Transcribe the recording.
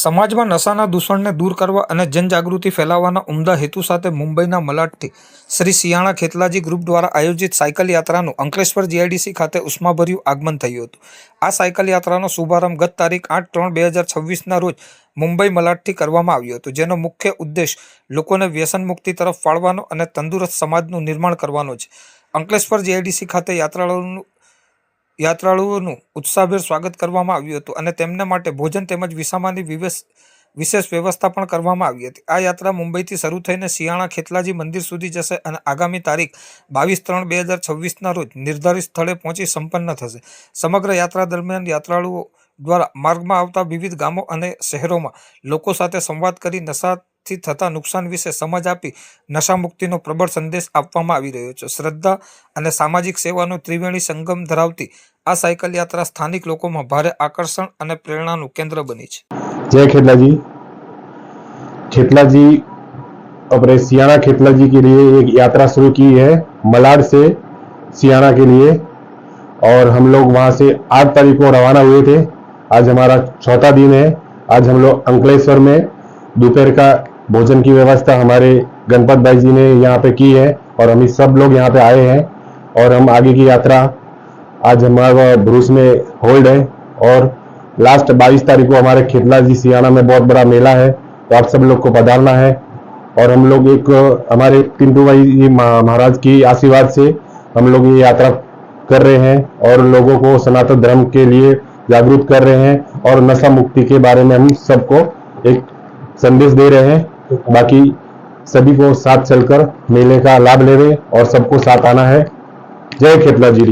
સમાજમાં નશાના દૂષણને દૂર કરવા અને જનજાગૃતિ ફેલાવવાના ઉમદા હેતુ સાથે મુંબઈના મલાડથી શ્રી સિયાણા ખેતલાજી ગ્રુપ દ્વારા આયોજિત સાયકલ યાત્રાનું અંકલેશ્વર જીઆઈડીસી ખાતે ઉષ્માભર્યું આગમન થયું હતું। આ સાયકલ યાત્રાનો શુભારંભ ગત તારીખ 8/3/2026ના રોજ મુંબઈ મલાડથી કરવામાં આવ્યો હતો, જેનો મુખ્ય ઉદ્દેશ લોકોને વ્યસન મુક્તિ તરફ વાળવાનો અને તંદુરસ્ત સમાજનું નિર્માણ કરવાનો છે। અંકલેશ્વર જીઆઈડીસી ખાતે યાત્રાળુઓનું ઉત્સાહભેર સ્વાગત કરવામાં આવ્યું હતું અને તેમને માટે ભોજન તેમજ વિસામાની વિશેષ વ્યવસ્થા પણ કરવામાં આવી હતી। આ યાત્રા મુંબઈથી શરૂ થઈને સિયાણા ખેતલાજી મંદિર સુધી જશે અને આગામી તારીખ 22/3/2026ના રોજ નિર્ધારિત સ્થળે પહોંચી સંપન્ન થશે। સમગ્ર યાત્રા દરમિયાન યાત્રાળુઓ દ્વારા માર્ગમાં આવતા વિવિધ ગામો અને શહેરોમાં લોકો સાથે સંવાદ કરી નશાથી થતા નુકસાન વિશે સમજ આપી નશા મુક્તિનો પ્રબળ સંદેશ આપવામાં આવી રહ્યો છે। શ્રદ્ધા અને સામાજિક સેવાનો ત્રિવેણી સંગમ ધરાવતી આ સાયકલ યાત્રા સ્થાનિક લોકોમાં ભારે આકર્ષણ અને પ્રેરણાનું કેન્દ્ર બની છે। जय खेतलाजी। खेतलाजी अपने सियाना खेतलाजी के लिए एक यात्रा शुरू की है मलाड से सियाना के लिए, और हम लोग वहाँ से 8 तारीख को रवाना हुए थे। आज हमारा चौथा दिन है। आज हम लोग अंकलेश्वर में दोपहर का भोजन की व्यवस्था हमारे गणपत भाई जी ने यहाँ पे की है और हम सब लोग यहाँ पे आए हैं और हम आगे की यात्रा आज हमारा भरूच में होल्ड है और लास्ट 22 तारीख को हमारे खेतलाजी सियाना में बहुत बड़ा मेला है, तो आप सब लोग को पधारना है। और हम लोग एक हमारे पिंटू भाई जी महाराज की आशीर्वाद से हम लोग ये यात्रा कर रहे हैं और लोगों को सनातन धर्म के लिए जागरूक कर रहे हैं और नशा मुक्ति के बारे में हम सबको एक संदेश दे रहे हैं। बाकी सभी को साथ चलकर मेले का लाभ लेवे और सबको साथ आना है। जय खेतलाजी।